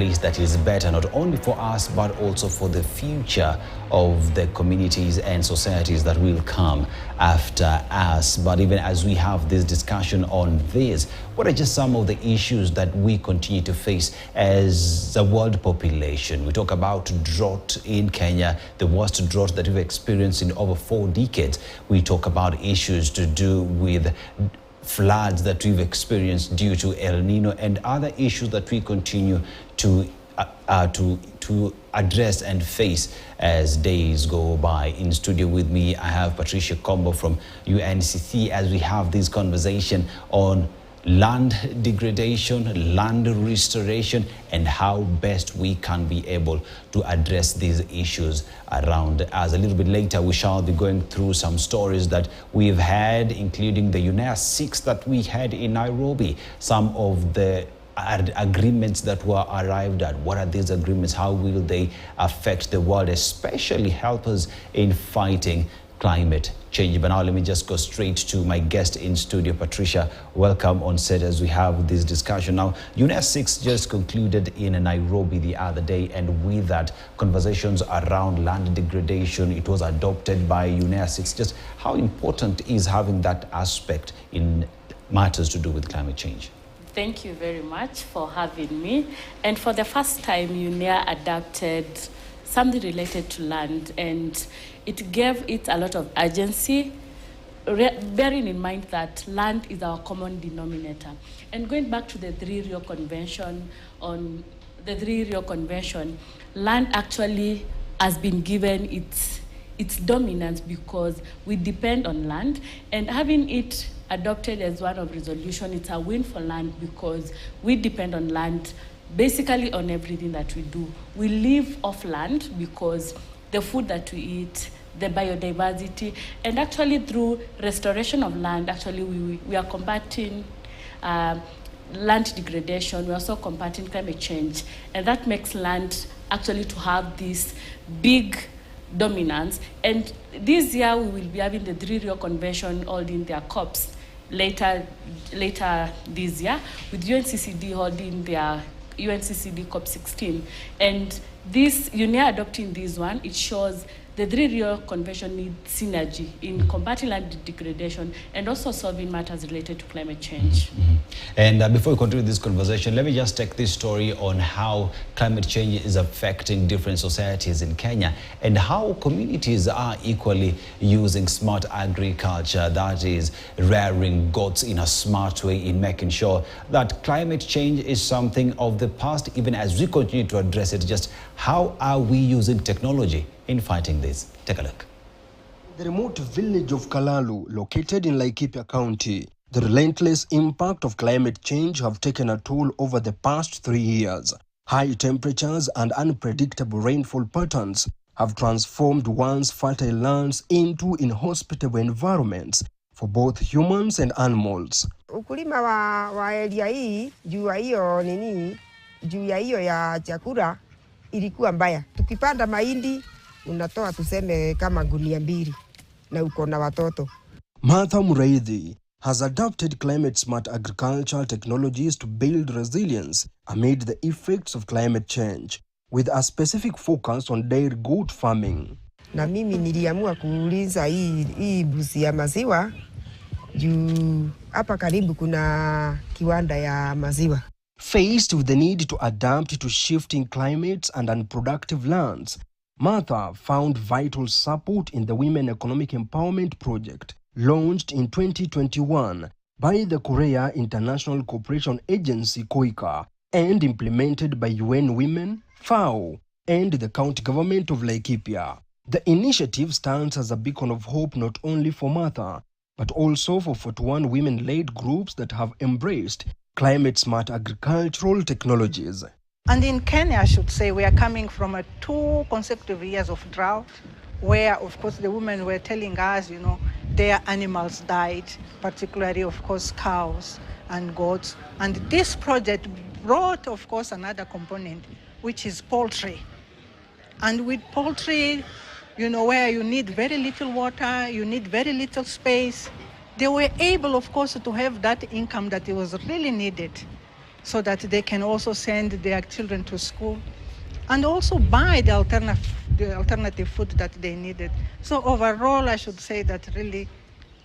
place that is better, not only for us, but also for the future of the communities and societies that will come after us. But even as we have this discussion on this, what are just some of the issues that we continue to face as a world population? We talk about drought in Kenya, the worst drought that we've experienced in over 4 decades. We talk about issues to do with floods that we've experienced due to El Nino and other issues that we continue to address and face as days go by. In studio with me, I have Patricia Combo from UNCC as we have this conversation on land degradation, land restoration, and how best we can be able to address these issues around us. A little bit later, we shall be going through some stories that we've had, including the UNEA 6 that we had in Nairobi, some of the agreements that were arrived at. What are these agreements? How will they affect the world, especially help us in fighting climate change? But now let me just go straight to my guest in studio. Patricia, welcome on set as we have this discussion. Now, UNEA 6 just concluded in Nairobi the other day, and with that, conversations around land degradation, it was adopted by UNEA 6. Just how important is having that aspect in matters to do with climate change? Thank you very much for having me. And for the first time, UNEA adopted something related to land, and it gave it a lot of urgency, bearing in mind that land is our common denominator. And going back to the Rio Convention, land actually has been given its dominance because we depend on land, and having it adopted as one of resolution, it's a win for land because we depend on land basically on everything that we do. We live off land because the food that we eat, the biodiversity, and actually through restoration of land, actually we are combating land degradation. We're also combating climate change, and that makes land actually to have this big dominance. And this year we will be having the Rio Convention holding their COPs later this year, with UNCCD holding their UNCCD COP 16. And this UNEA adopting this one, it shows the Rio Convention needs synergy in combating land degradation and also solving matters related to climate change. And before we continue this conversation, let me just take this story on how climate change is affecting different societies in Kenya and how communities are equally using smart agriculture, that is rearing goats in a smart way, in making sure that climate change is something of the past, even as we continue to address it. Just how are we using technology in fighting this? Take a look. The remote village of Kalalu, located in Laikipia County, the relentless impact of climate change have taken a toll over the past 3 years. High temperatures and unpredictable rainfall patterns have transformed once fertile lands into inhospitable environments for both humans and animals. Ukulima wa area hii juu ya hiyo ya chakula ilikuwa mbaya. Tukipanda mahindi unatoa tuseme kama gunia 2 na uko na watoto. Martha Muraidhi has adopted climate-smart agricultural technologies to build resilience amid the effects of climate change, with a specific focus on dairy goat farming. Na mimi niliamua kuuliza hii busi ya maziwa juu hapa karibu kuna kiwanda ya maziwa. Faced with the need to adapt to shifting climates and unproductive lands, Martha found vital support in the Women Economic Empowerment Project, launched in 2021 by the Korea International Cooperation Agency (KOICA) and implemented by UN Women, FAO, and the county government of Laikipia. The initiative stands as a beacon of hope not only for Martha, but also for 41 women-led groups that have embraced climate-smart agricultural technologies. And in Kenya, I should say, we are coming from 2 consecutive years of drought, where, of course, the women were telling us, their animals died, particularly, of course, cows and goats. And this project brought, of course, another component, which is poultry. And with poultry, where you need very little water, you need very little space, they were able, of course, to have that income that was really needed. so that they can also send their children to school and also buy the alternative food that they needed. So overall, I should say that really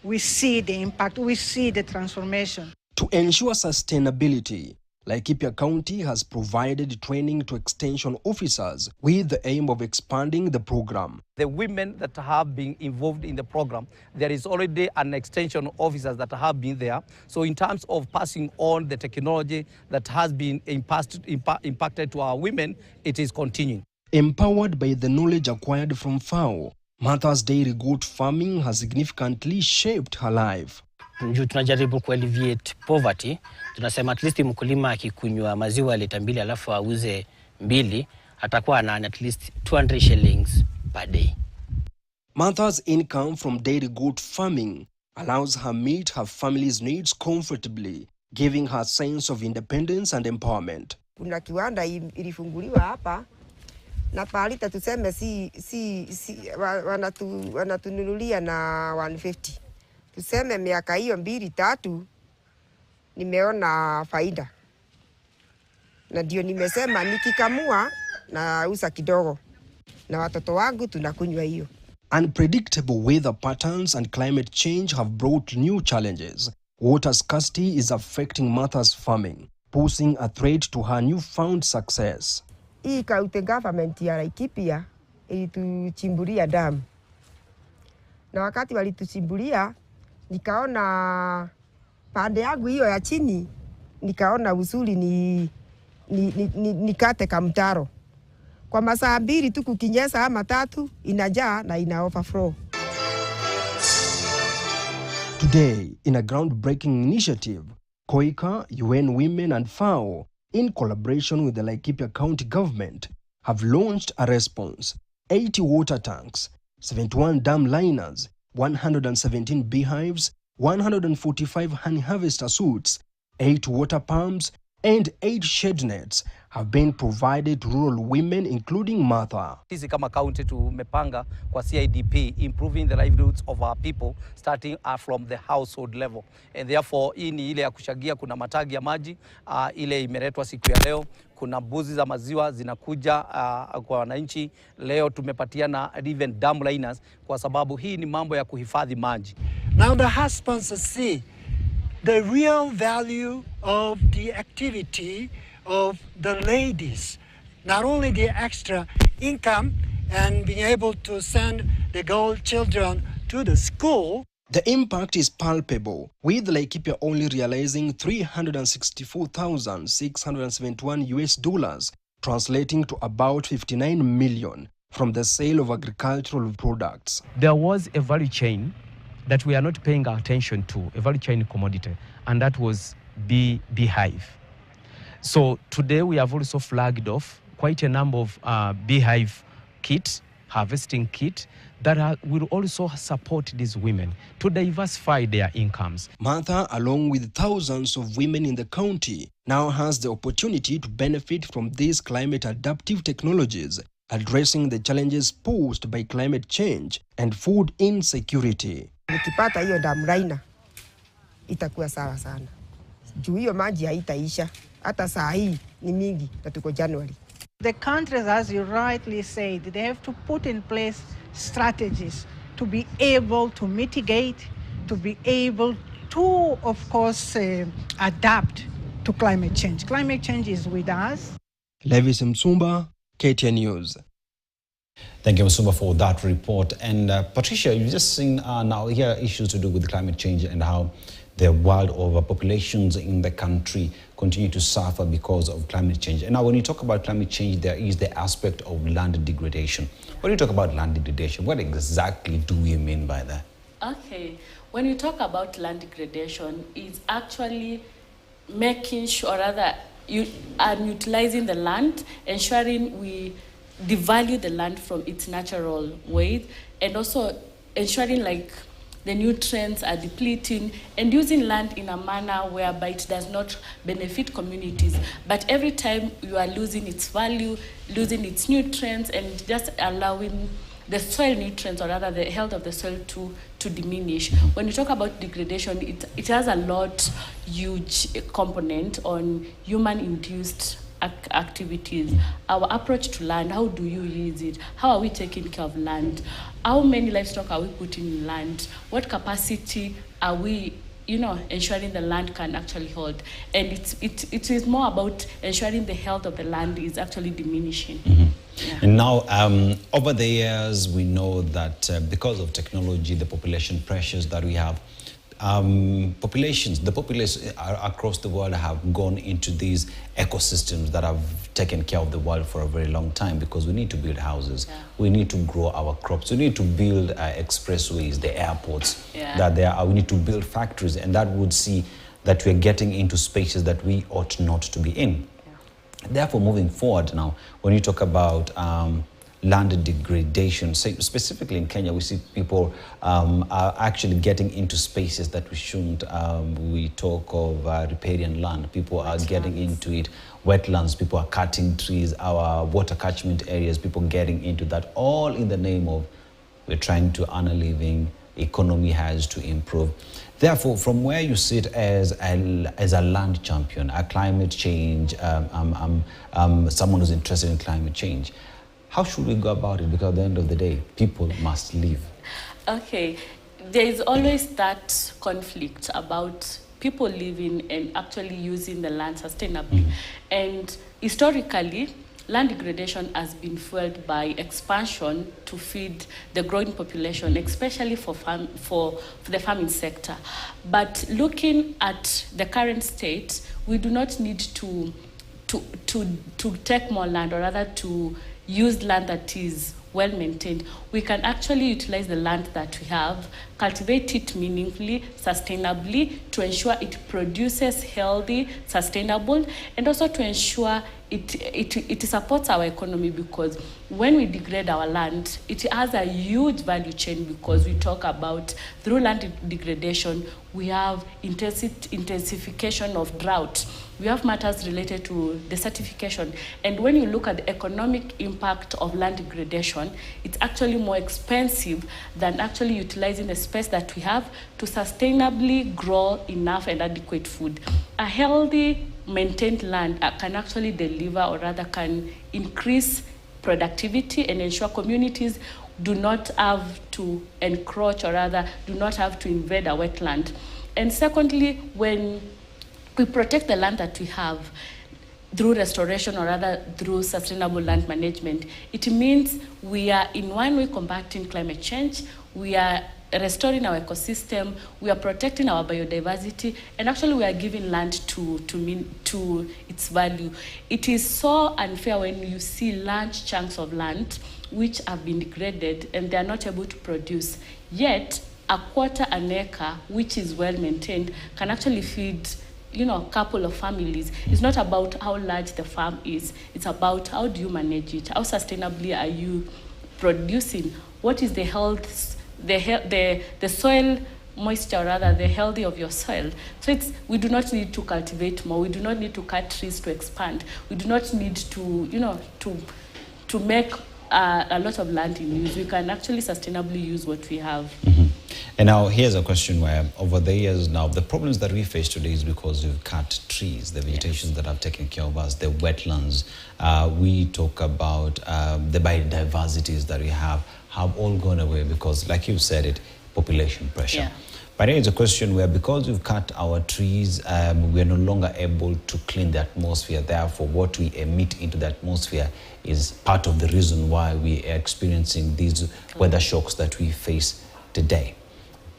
we see the impact, we see the transformation. To ensure sustainability, Laikipia County has provided training to extension officers with the aim of expanding the program. The women that have been involved in the program, there is already an extension officers that have been there. So in terms of passing on the technology that has been impacted to our women, it is continuing. Empowered by the knowledge acquired from FAO, Martha's dairy goat farming has significantly shaped her life. Tunajaribu alleviate poverty. Tunasema at least mkulima akikunywa maziwa lita 2 alafu auze 2, atakuwa na at least 200 shillings per day. Martha's income from dairy goat farming allows her meet her family's needs comfortably, giving her a sense of independence and empowerment. Kuna kiwanda ilifunguliwa hapa na palita tuseme wanatununulia na 150. Tuseme miaka hiyo 2-3 nimeona faida. Na ndio nimesema nikikamua na uza kidogo. Na watoto wangu tunakunywa hiyo. Unpredictable weather patterns and climate change have brought new challenges. Water scarcity is affecting Martha's farming, posing a threat to her newfound success. Hii County government ya Laikipia ilituchimbulia damu. Na wakati walituchimbulia, nikaona pande yangu hiyo ya chini, nikaona uzuri nikate kamtaro. Kwa masaa 2 tu kukinyesha ama 3 inajaa na ina overflow. Today, in a groundbreaking initiative, COICA, UN Women and FAO, in collaboration with the Laikipia County government, have launched a response: 80 water tanks, 71 dam liners, 117 beehives, 145 honey harvester suits, 8 water pumps, and 8 shade nets have been provided to rural women, including Martha. Sisi kama county tumepanga kwa CIDP improving the livelihoods of our people starting from the household level. And therefore hii ni ile ya kushagia, kuna matagi ya maji ile imeletwa siku ya leo. Kuna mbuzi za maziwa zinakuja kwa wananchi. Leo tumepatiana even dam liners kwa sababu hii ni mambo ya kuhifadhi maji. Now the husbands see the real value of the activity of the ladies, not only the extra income and being able to send the girl children to the school. The impact is palpable, with Laikipia only realizing $364,671, translating to about 59 million from the sale of agricultural products. There was a value chain that we are not paying attention to, a value chain commodity, and that was beehive. So today we have also flagged off quite a number of beehive kits, harvesting kit, that will also support these women to diversify their incomes. Martha, along with thousands of women in the county, now has the opportunity to benefit from these climate-adaptive technologies, addressing the challenges posed by climate change and food insecurity. Nikipata hiyo damraina itakuwa sawa sana. Juu hiyo maji haitaisha. Hata saa hii ni mingi na tuko January. The countries, as you rightly said, they have to put in place strategies to be able to mitigate, to be able to, of course, adapt to climate change. Climate change is with us. Levis Msumba, KTN News. Thank you, Msumba, for that report. And Patricia, you've just seen now here issues to do with climate change and how the world over populations in the country continue to suffer because of climate change. And now when you talk about climate change, there is the aspect of land degradation. When you talk about land degradation, what exactly do we mean by that? Okay, when you talk about land degradation, it's actually making sure, rather, you are utilizing the land, ensuring we devalue the land from its natural weight, and also ensuring like the nutrients are depleting, and using land in a manner whereby it does not benefit communities. But every time you are losing its value, losing its nutrients, and just allowing the soil nutrients, or rather the health of the soil to diminish. When you talk about degradation, it has a huge component on human-induced activities. Our approach to land, how do you use it? How are we taking care of land? How many livestock are we putting in land? What capacity are we ensuring the land can actually hold? And it is more about ensuring the health of the land is actually diminishing. Yeah. And now, over the years, we know that because of technology, the population pressures that we have, the population across the world have gone into these ecosystems that have taken care of the world for a very long time, because we need to build houses, we need to grow our crops, we need to build expressways, the airports that there are, we need to build factories, and that would see that we're getting into spaces that we ought not to be in. Therefore, moving forward now, when you talk about land degradation, say specifically in Kenya, we see people are actually getting into spaces that we shouldn't. We talk of riparian land. People are getting into it. Wetlands, people are cutting trees, our water catchment areas, people getting into that, all in the name of we're trying to earn a living, economy has to improve. Therefore, from where you sit as a land champion, a climate change, someone who's interested in climate change, how should we go about it? Because at the end of the day, people must live. Okay, there is always that conflict about people living and actually using the land sustainably. And historically, land degradation has been fueled by expansion to feed the growing population, especially for the farming sector. But looking at the current state, we do not need to take more land, or rather to use land that is well maintained. We can actually utilize the land that we have, cultivate it meaningfully, sustainably, to ensure it produces healthy, sustainable, and also to ensure it supports our economy, because when we degrade our land, it has a huge value chain, because we talk about through land degradation, we have intensification of drought. We have matters related to desertification. And when you look at the economic impact of land degradation, it's actually more expensive than actually utilizing the space that we have to sustainably grow enough and adequate food. A healthy, maintained land can actually deliver, or rather can increase productivity and ensure communities do not have to encroach, or rather do not have to invade a wetland. And secondly, when we protect the land that we have through restoration, or rather through sustainable land management, it means we are in one way combating climate change, we are restoring our ecosystem, we are protecting our biodiversity, and actually we are giving land to its value. It is so unfair when you see large chunks of land which have been degraded and they are not able to produce, yet a quarter an acre, which is well maintained, can actually feed a couple of families. It's not about how large the farm is, it's about how do you manage it, how sustainably are you producing, what is the health, the soil moisture, rather the healthy of your soil. So we do not need to cultivate more, we do not need to cut trees to expand, we do not need to make a lot of land in use. We can actually sustainably use what we have. And now here's a question where over the years now, the problems that we face today is because we've cut trees, the vegetations that have taken care of us, the wetlands. We talk about the biodiversities that we have all gone away because, like you said it, population pressure. Yeah. But there is a question where because we've cut our trees, we are no longer able to clean the atmosphere. Therefore, what we emit into the atmosphere is part of the reason why we are experiencing these weather shocks that we face today.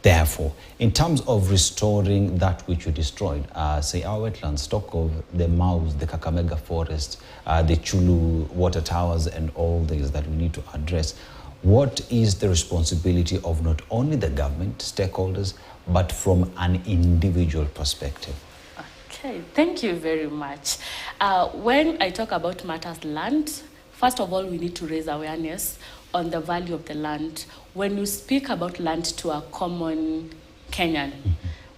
Therefore, in terms of restoring that which we destroyed, say our wetlands, talk of the Maus, the Kakamega forest, the Chulu water towers, and all these that we need to address, what is the responsibility of not only the government, stakeholders, but from an individual perspective? Okay, thank you very much. When I talk about matters land, first of all, we need to raise awareness on the value of the land. When you speak about land to a common Kenyan,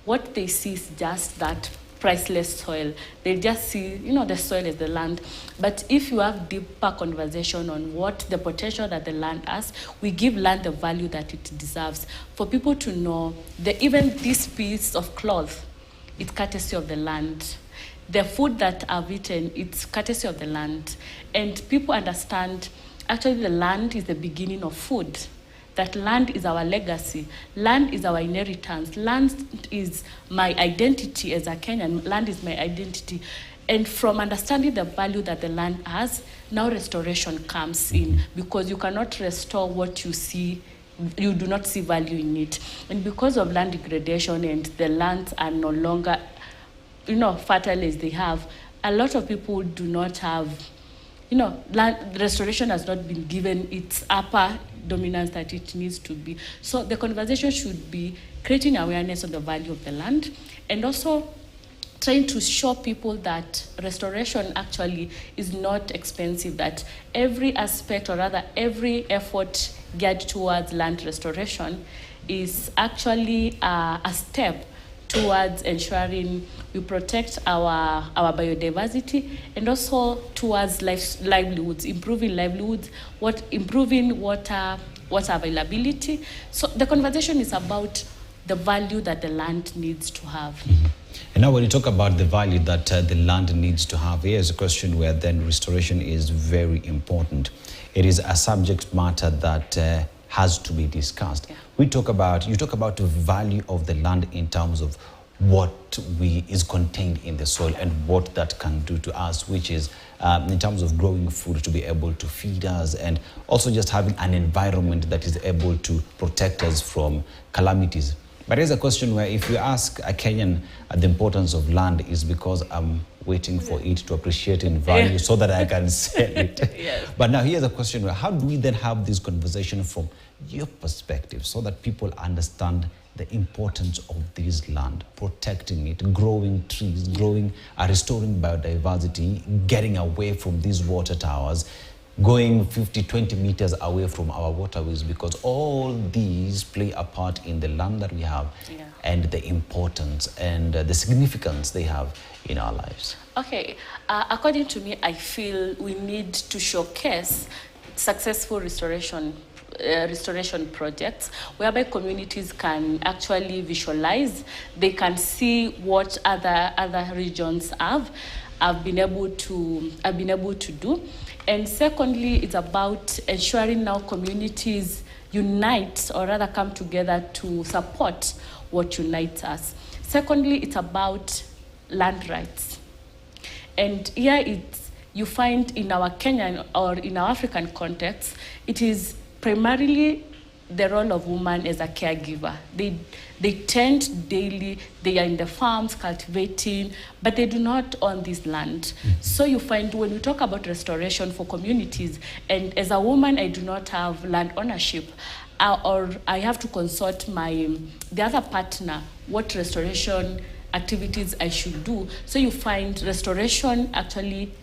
what they see is just that priceless soil. They just see, the soil is the land. But if you have deeper conversation on what the potential that the land has, we give land the value that it deserves. For people to know that even this piece of cloth, it's courtesy of the land. The food that I've eaten, it's courtesy of the land. And people understand, actually the land is the beginning of food. That land is our legacy. Land is our inheritance. Land is my identity as a Kenyan. Land is my identity. And from understanding the value that the land has, now restoration comes in, because you cannot restore what you see. You do not see value in it. And because of land degradation and the lands are no longer, fertile as they have, a lot of people do not have, land restoration has not been given its upper dominance that it needs to be. So the conversation should be creating awareness of the value of the land, and also trying to show people that restoration actually is not expensive, that every aspect, or rather every effort geared towards land restoration is actually a step towards ensuring we protect our biodiversity, and also towards livelihoods, improving livelihoods, improving water availability. So the conversation is about the value that the land needs to have. And now when you talk about the value that the land needs to have, here's a question where then restoration is very important. It is a subject matter that has to be discussed. Yeah. You talk about the value of the land in terms of what is contained in the soil and what that can do to us, which is in terms of growing food to be able to feed us, and also just having an environment that is able to protect us from calamities. But here's a question where if you ask a Kenyan the importance of land, is because I'm waiting for it to appreciate in value so that I can sell it. Yes. But now here's a question where how do we then have this conversation from your perspective so that people understand the importance of this land, protecting it, growing trees, restoring biodiversity, getting away from these water towers, going 50-20 meters away from our waterways, because all these play a part in the land that we have, and the importance and the significance they have in our lives. Okay, according to me, I feel we need to showcase successful restoration projects whereby communities can actually visualize, they can see what other regions have been able to do. And secondly, it's about ensuring now communities unite, or rather come together to support what unites us. Secondly, it's about land rights. And here you find in our Kenyan or in our African context, it is primarily the role of woman as a caregiver. They tend daily, they are in the farms cultivating, but they do not own this land. So you find when we talk about restoration for communities, and as a woman, I do not have land ownership, or I have to consult the other partner, what restoration activities I should do. So you find restoration actually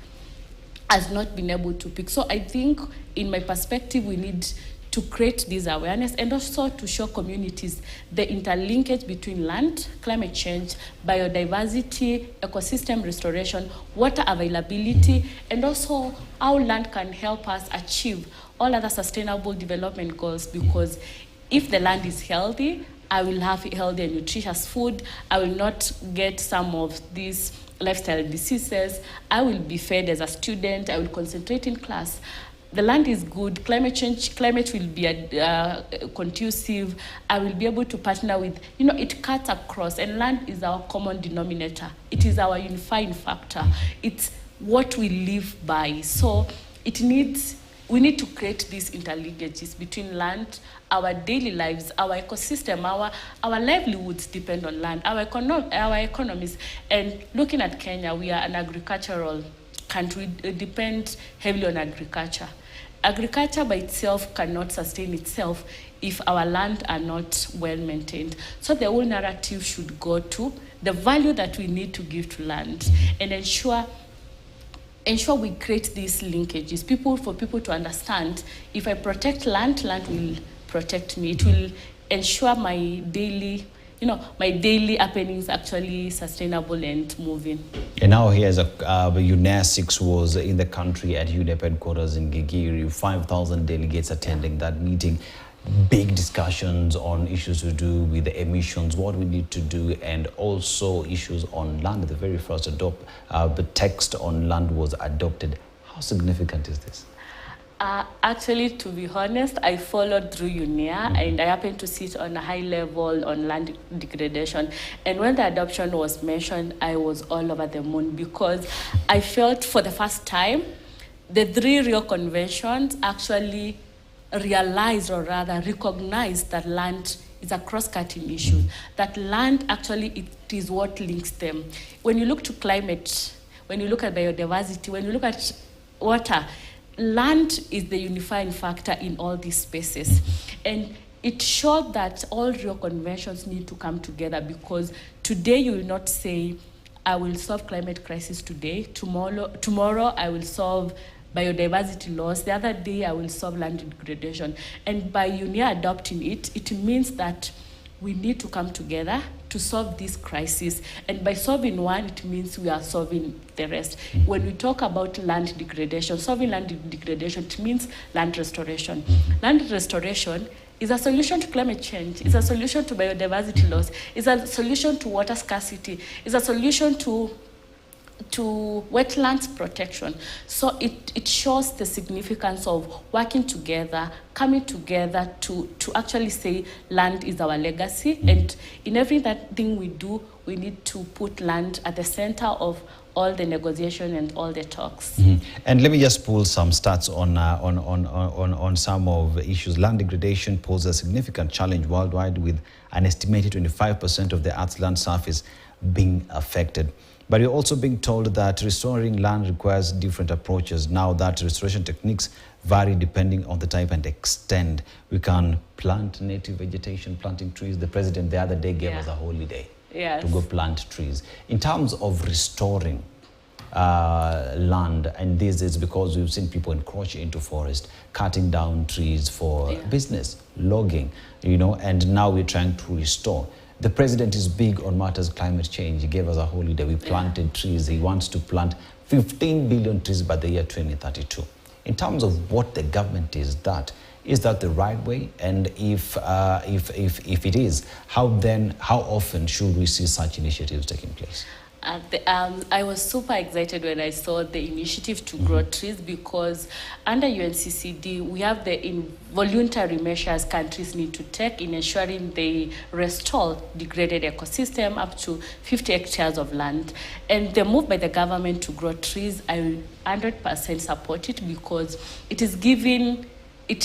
has not been able to pick. So I think, in my perspective, we need to create this awareness and also to show communities the interlinkage between land, climate change, biodiversity, ecosystem restoration, water availability, and also how land can help us achieve all other sustainable development goals. Because if the land is healthy, I will have healthy and nutritious food. I will not get some of these lifestyle diseases. I will be fed as a student. I will concentrate in class. The land is good, climate will be conducive. I will be able to partner with, it cuts across, and land is our common denominator. It is our unifying factor. It's what we live by. So we need to create these interlinkages between land, our daily lives, our ecosystem, our livelihoods depend on land, our economies. And looking at Kenya, we are an agricultural country. We depend heavily on agriculture. Agriculture by itself cannot sustain itself if our land are not well maintained. So the whole narrative should go to the value that we need to give to land, and ensure we create these linkages. For people to understand, if I protect land, land will protect me. It will ensure my daily my daily happenings actually sustainable and moving. And now here's UNESIX was in the country at UNEP headquarters in Gigiri, 5,000 delegates attending that meeting. Big discussions on issues to do with the emissions, what we need to do, and also issues on land. The very first the text on land was adopted. How significant is this? Actually, to be honest, I followed through UNEA, and I happened to sit on a high level on land degradation. And when the adoption was mentioned, I was all over the moon, because I felt for the first time the 3 Rio conventions actually realized, or rather recognized, that land is a cross-cutting issue, that land actually it is what links them. When you look to climate, when you look at biodiversity, when you look at water, land is the unifying factor in all these spaces. And it showed that all Rio conventions need to come together, because today you will not say, I will solve climate crisis today, tomorrow I will solve biodiversity loss, the other day I will solve land degradation. And by UNEA adopting it, it means that we need to come together to solve this crisis. And by solving one, it means we are solving the rest. When we talk about land degradation, solving land degradation, it means land restoration. Land restoration is a solution to climate change, it's a solution to biodiversity loss, it's a solution to water scarcity, it's a solution to wetlands protection. So it shows the significance of working together, coming together to actually say land is our legacy. And in everything we do, we need to put land at the center of all the negotiation and all the talks. And let me just pull some stats on some of the issues. Land degradation poses a significant challenge worldwide, with an estimated 25% of the Earth's land surface being affected. But we're also being told that restoring land requires different approaches. Now that restoration techniques vary depending on the type and extent. We can plant native vegetation, planting trees. The president the other day gave us a holiday to go plant trees. In terms of restoring land, and this is because we've seen people encroach into forest, cutting down trees for business, logging, and now we're trying to restore. The president is big on matters climate change. He gave us a holiday. We planted trees. He wants to plant 15 billion trees by the year 2032. In terms of what the government is that the right way? And if it is, how often should we see such initiatives taking place? I was super excited when I saw the initiative to grow trees, because under UNCCD, we have the voluntary measures countries need to take in ensuring they restore degraded ecosystem up to 50 hectares of land. And the move by the government to grow trees, I 100% support it, because it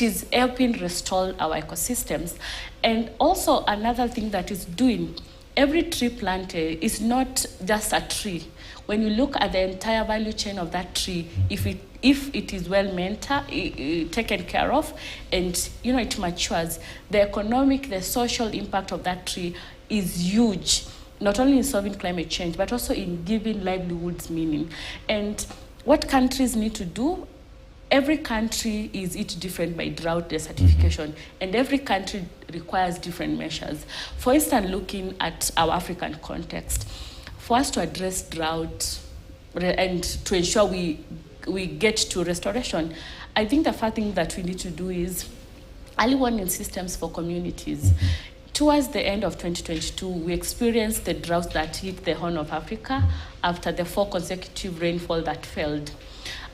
is helping restore our ecosystems. And also another thing that is doing, every tree planted is not just a tree. When you look at the entire value chain of that tree, if it is well maintained, taken care of, and it matures, the economic, the social impact of that tree is huge, not only in solving climate change, but also in giving livelihoods meaning. And what countries need to do, every country is different by drought desertification, and every country requires different measures. For instance, looking at our African context, for us to address drought and to ensure we get to restoration, I think the first thing that we need to do is early warning systems for communities. Towards the end of 2022, we experienced the droughts that hit the Horn of Africa after the 4 consecutive rainfall that failed.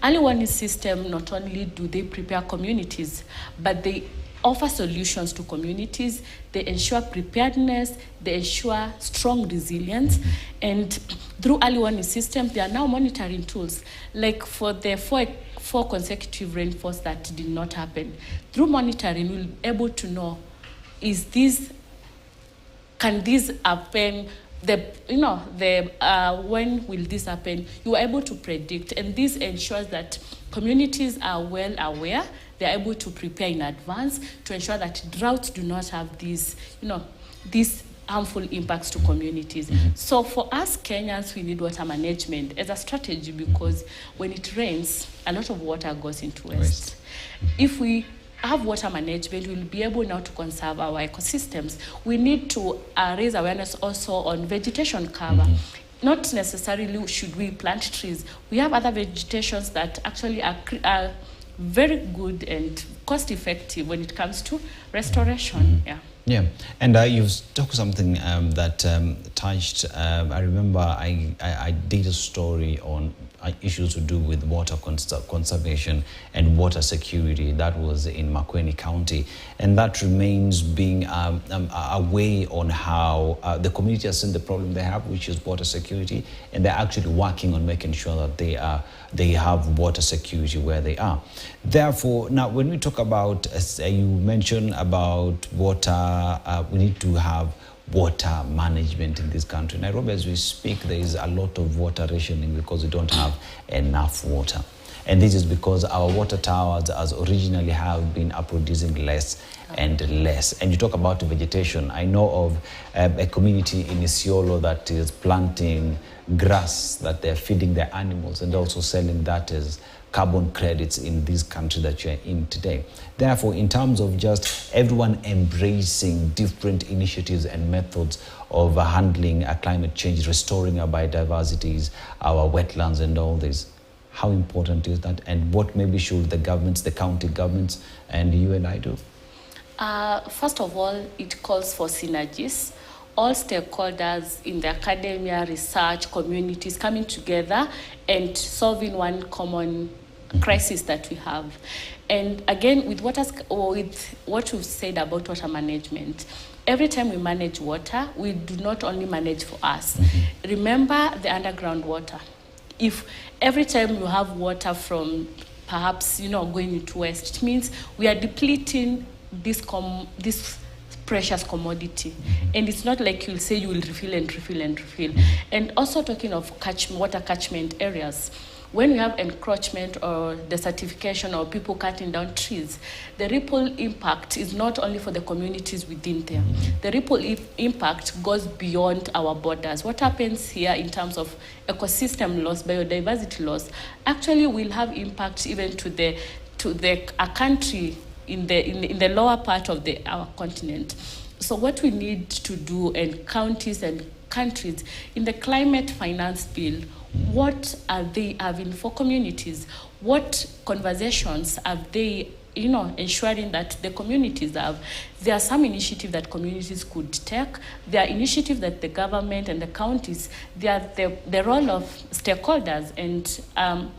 Early warning system, not only do they prepare communities, but they offer solutions to communities. They ensure preparedness, they ensure strong resilience. And through early warning systems, there are now monitoring tools. Like for the four consecutive rainfalls that did not happen, through monitoring, we'll be able to know, can this happen? When will this happen? You are able to predict, and this ensures that communities are well aware. They are able to prepare in advance to ensure that droughts do not have these harmful impacts to communities. So for us Kenyans, we need water management as a strategy, because when it rains, a lot of water goes into waste. If we have water management, we'll be able now to conserve our ecosystems. We need to raise awareness also on vegetation cover. Not necessarily should we plant trees. We have other vegetations that actually are very good and cost effective when it comes to restoration. Yeah, and you've talked something that touched. I remember I did a story on issues to do with water conservation and water security. That was in Makueni County, and that remains being a way on how the community has seen the problem they have, which is water security, and they're actually working on making sure that they have water security where they are. Therefore, now when we talk about, as you mentioned about water, we need to have water management in this country. Nairobi, as we speak, there is a lot of water rationing because we don't have enough water. And this is because our water towers, as originally, have been producing less and less. And you talk about vegetation. I know of a community in Isiolo that is planting grass that they're feeding their animals and also selling that as carbon credits in this country that you're in today. Therefore, in terms of just everyone embracing different initiatives and methods of handling climate change, restoring our biodiversities, our wetlands and all this, how important is that? And what maybe should the governments, the county governments and you and I do? First of all, it calls for synergies. All stakeholders in the academia, research, communities coming together and solving one common crisis that we have. And again, with what we've said about water management, every time we manage water, we do not only manage for us. Remember the underground water. If every time you have water from perhaps going into waste, it means we are depleting this precious commodity. And it's not like you'll say you will refill and refill and refill. And also talking of water catchment areas, when we have encroachment or desertification or people cutting down trees, the ripple impact is not only for the communities within there. The ripple impact goes beyond our borders. What happens here in terms of ecosystem loss, biodiversity loss, actually will have impact even to a country in the lower part of our continent. So what we need to do, and counties and countries, in the climate finance bill, what are they having for communities? What conversations are they ensuring that the communities have? There are some initiatives that communities could take. There are initiatives that the government and the counties, they are the role of stakeholders and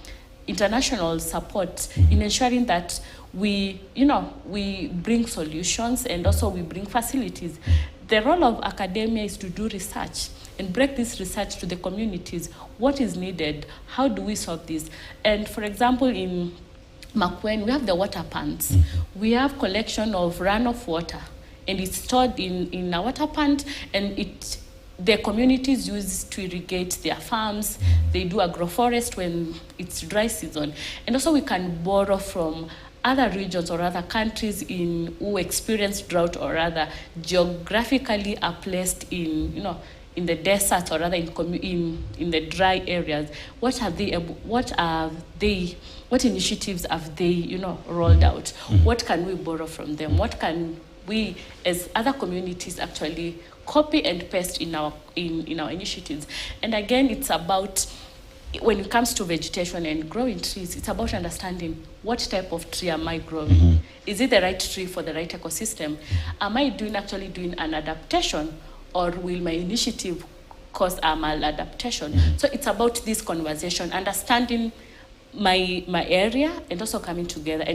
international support in ensuring that we bring solutions and also we bring facilities. The role of academia is to do research and break this research to the communities. What is needed? How do we solve this? And for example, in Makueni, we have the water pans. We have collection of runoff water, and it's stored in a water pan, and the communities use to irrigate their farms. They do agroforest when it's dry season. And also we can borrow from other regions or other countries who experience drought or rather geographically are placed in the deserts or rather in the dry areas. What initiatives have they rolled out? What can we borrow from them? What can we as other communities actually copy and paste in our initiatives? And again, it's about, when it comes to vegetation and growing trees, it's about understanding what type of tree am I growing? Is it the right tree for the right ecosystem? Am I actually doing an adaptation, or will my initiative cause a maladaptation? So it's about this conversation, understanding my area and also coming together and